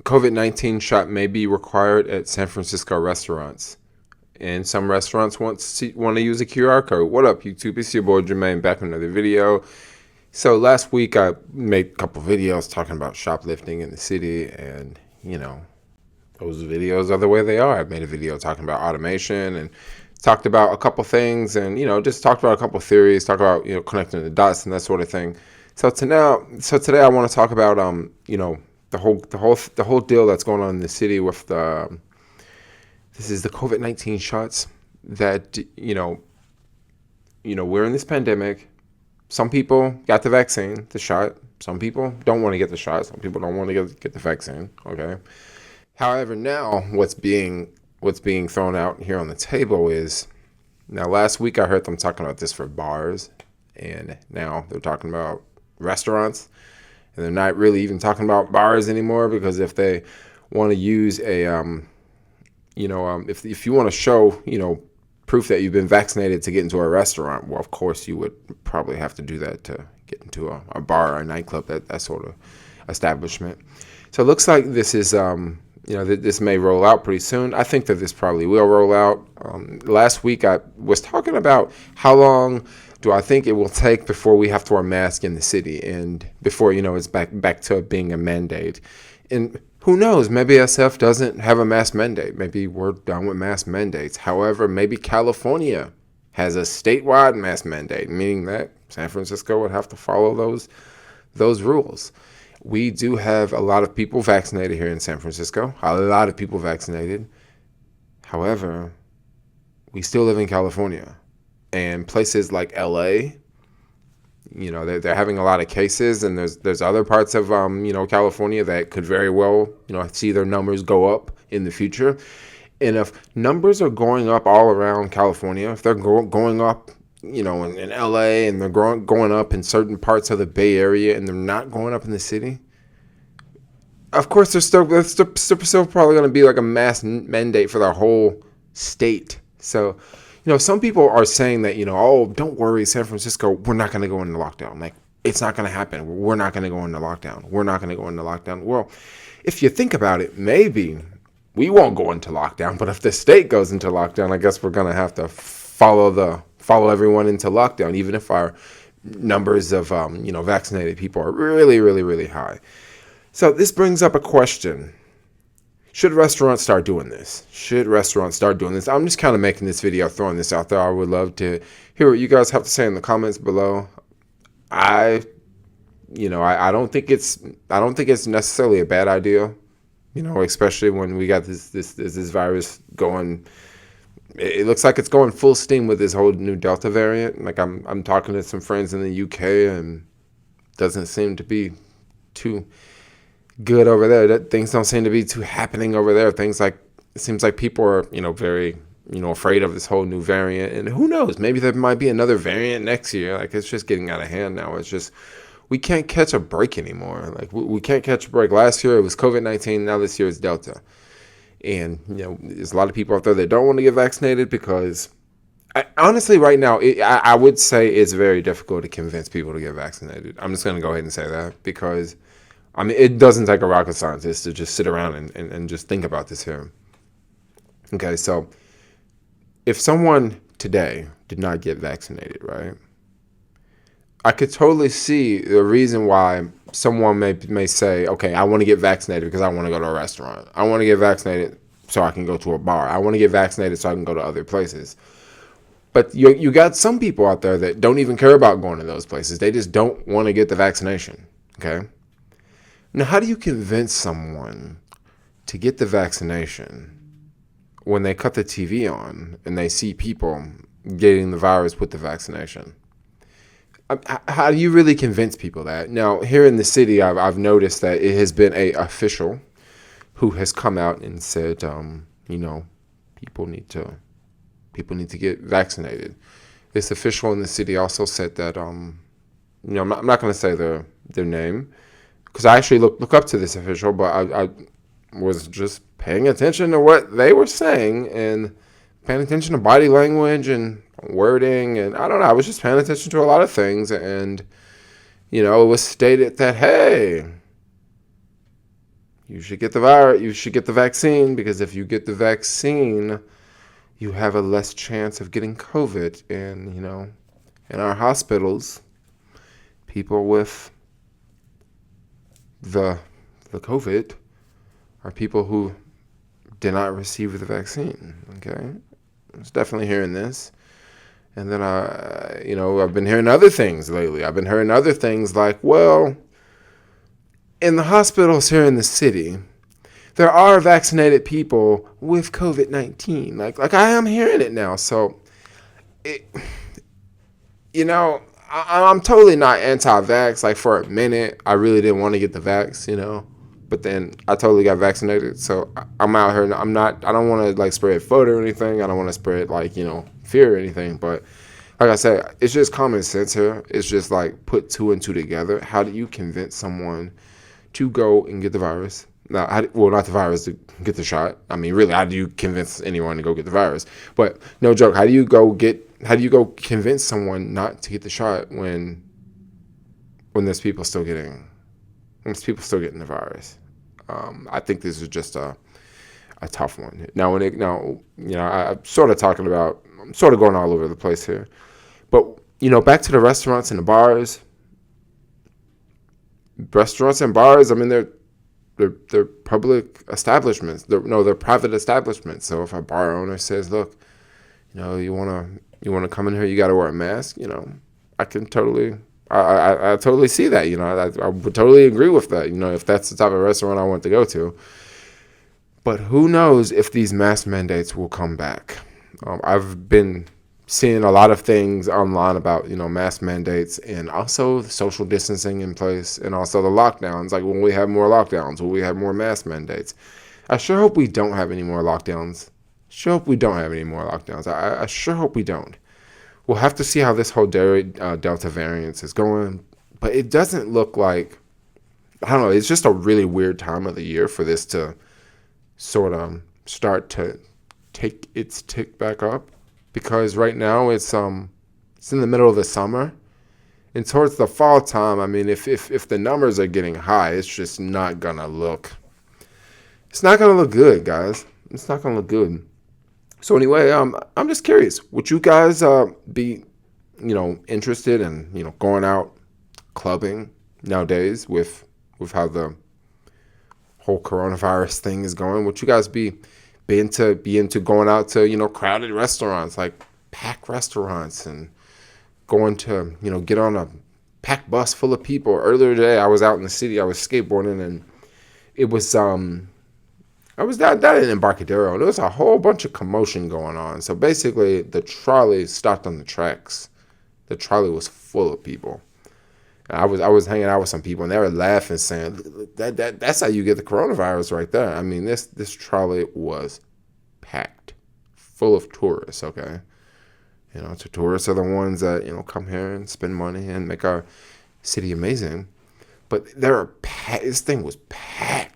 COVID-19 shot may be required at San Francisco restaurants. And some restaurants want to use a QR code. What up, YouTube? It's your boy Jermaine back with another video. So last week I made a couple videos talking about shoplifting in the city, and those videos are the way they are. I made a video talking about automation and talked about a couple things, and just talked about a couple theories, talk about connecting the dots and that sort of thing. So today I want to talk about the whole deal that's going on in the city with this is the COVID-19 shots that we're in this pandemic. Some people got the vaccine, the shot. Some people don't want to get the shot. Some people don't want to get the vaccine. Okay. However, now what's being thrown out here on the table is, now last week I heard them talking about this for bars, and now they're talking about restaurants, and they're not really even talking about bars anymore, because if they want to use a if you want to show proof that you've been vaccinated to get into a restaurant, well, of course you would probably have to do that to get into a bar or a nightclub, that sort of establishment. So it looks like this is this may roll out pretty soon. I think that this probably will roll out. Last week I was talking about how long do I think it will take before we have to wear masks in the city, and before it's back to being a mandate. And who knows? Maybe SF doesn't have a mask mandate. Maybe we're done with mask mandates. However, maybe California has a statewide mask mandate, meaning that San Francisco would have to follow those rules. We do have a lot of people vaccinated here in San Francisco. A lot of people vaccinated. However, we still live in California, and places like LA, they're having a lot of cases, and there's other parts of California that could very well see their numbers go up in the future. And if numbers are going up all around California, if they're going up in LA, and they're going up in certain parts of the Bay Area, and they're not going up in the city, of course there's still probably going to be like a mass mandate for the whole state. So some people are saying that, oh, don't worry, San Francisco, we're not going to go into lockdown. Like, it's not going to happen. We're not going to go into lockdown. We're not going to go into lockdown. Well, if you think about it, maybe we won't go into lockdown. But if the state goes into lockdown, I guess we're going to have to follow everyone into lockdown, even if our numbers of, vaccinated people are really, really, really high. So this brings up a question. Should restaurants start doing this? I'm just kind of making this video, throwing this out there. I would love to hear what you guys have to say in the comments below. I don't think it's necessarily a bad idea, especially when we got this virus going. It looks like it's going full steam with this whole new Delta variant. Like, I'm talking to some friends in the UK, and it doesn't seem to be too good over there. Things don't seem to be too happening over there. It seems like people are, very, afraid of this whole new variant. And who knows? Maybe there might be another variant next year. Like, it's just getting out of hand now. It's just, we can't catch a break anymore. Like, we can't catch a break. Last year it was COVID-19. Now this year it's Delta. And, there's a lot of people out there that don't want to get vaccinated because, honestly, right now, I would say it's very difficult to convince people to get vaccinated. I'm just going to go ahead and say that, because it doesn't take a rocket scientist to just sit around and just think about this here. Okay, so if someone today did not get vaccinated, right, I could totally see the reason why someone may say, okay, I want to get vaccinated because I want to go to a restaurant. I want to get vaccinated so I can go to a bar. I want to get vaccinated so I can go to other places. But you got some people out there that don't even care about going to those places. They just don't want to get the vaccination, okay? Now, how do you convince someone to get the vaccination when they cut the TV on and they see people getting the virus with the vaccination? How do you really convince people that? Now, here in the city, I've noticed that it has been an official who has come out and said, people need to get vaccinated. This official in the city also said that, I'm not going to say their name, because I actually look up to this official, but I was just paying attention to what they were saying and paying attention to body language and wording, and I don't know, I was just paying attention to a lot of things, and it was stated that, hey, you should get the virus. You should get the vaccine, because if you get the vaccine, you have a less chance of getting COVID. And, in our hospitals, people with the COVID are people who did not receive the vaccine. Okay, I was definitely hearing this. And then I've been hearing other things lately. I've been hearing other things like, well, in the hospitals here in the city, there are vaccinated people with COVID-19. Like I am hearing it now. So, I'm totally not anti-vax. Like, for a minute, I really didn't want to get the vax, but then I totally got vaccinated. So I'm out here. I don't want to spread FUD or anything. I don't want to spread fear or anything. But like I said, it's just common sense here. It's just put two and two together. How do you convince someone to go and get the virus? Now, not the virus, to get the shot. I mean, really, how do you convince anyone to go get the virus? But no joke, how do you go convince someone not to get the shot when there's people still getting the virus? I think this is just a tough one. Now, I'm sort of going all over the place here. But, back to the restaurants and the bars. Restaurants and bars, I mean, they're public establishments. They're private establishments. So if a bar owner says, look, you want to come in here, you got to wear a mask, I can totally, I totally see that, I would totally agree with that, if that's the type of restaurant I want to go to. But who knows if these mask mandates will come back. I've been seeing a lot of things online about, mask mandates, and also the social distancing in place, and also the lockdowns. Like, when we have more lockdowns, will we have more mask mandates? I sure hope we don't have any more lockdowns. I sure hope we don't. We'll have to see how this whole Delta variant is going, but it doesn't look like, I don't know, it's just a really weird time of the year for this to sort of start to take its tick back up, because right now it's in the middle of the summer, and towards the fall time, I mean, if the numbers are getting high, it's just not gonna look good, guys. It's not gonna look good. So anyway, I'm just curious, would you guys be interested in going out clubbing nowadays with how the whole coronavirus thing is going? Would you guys be into going out to crowded restaurants, like packed restaurants, and going to get on a packed bus full of people? Earlier today, I was out in the city. I was skateboarding, and it was I was down in Embarcadero, and there was a whole bunch of commotion going on. So basically, the trolley stopped on the tracks. The trolley was full of people. I was hanging out with some people, and they were laughing, saying that's how you get the coronavirus right there. I mean, this trolley was packed, full of tourists. Okay, so tourists are the ones that come here and spend money and make our city amazing. But this thing was packed.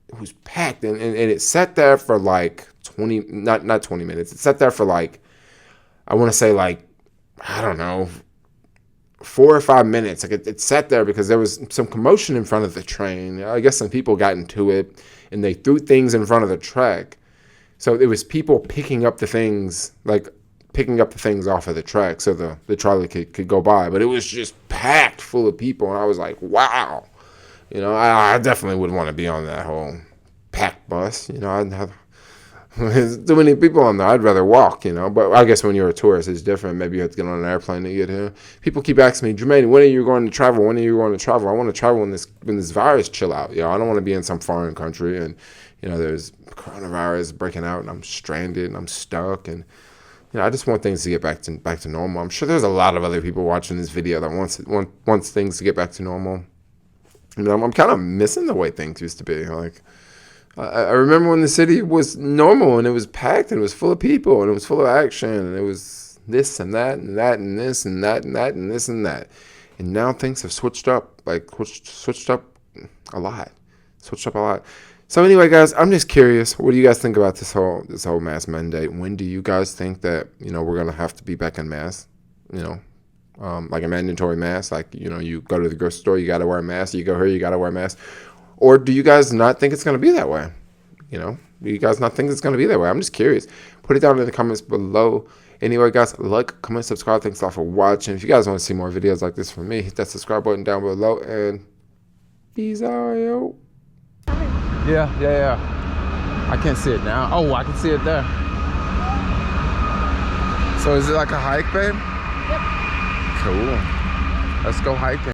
It was packed, and it sat there for 20, not 20 minutes. It sat there for I want to say I don't know, 4 or 5 minutes. It sat there because there was some commotion in front of the train. I guess some people got into it, and they threw things in front of the track. So it was people picking up the things off of the track so the trolley could go by. But it was just packed full of people, and I was like, wow. I definitely wouldn't want to be on that whole packed bus. I'd have there's too many people on there. I'd rather walk, But I guess when you're a tourist, it's different. Maybe you have to get on an airplane to get here. People keep asking me, Jermaine, when are you going to travel? When are you going to travel? I want to travel when this virus chill out. I don't want to be in some foreign country and there's coronavirus breaking out and I'm stranded and I'm stuck, and I just want things to get back to normal. I'm sure there's a lot of other people watching this video that wants things to get back to normal. I'm kind of missing the way things used to be. I remember when the city was normal and it was packed and it was full of people and it was full of action and it was this and that and that and this and that and that and this and that. And now things have switched up a lot. So anyway, guys, I'm just curious. What do you guys think about this whole mask mandate? When do you guys think that we're gonna have to be back in masks? Like a mandatory mask. You go to the grocery store, you gotta wear a mask. You go here, you gotta wear a mask. Or do you guys not think it's going to be that way? You know, do you guys not think it's going to be that way? I'm just curious. Put it down in the comments below. Anyway, guys, like, comment, subscribe. Thanks a lot for watching. If you guys want to see more videos like this from me, hit that subscribe button down below. And peace out. Yeah. I can't see it now. Oh, I can see it there. So is it like a hike, babe? Yep. Cool. Let's go hiking.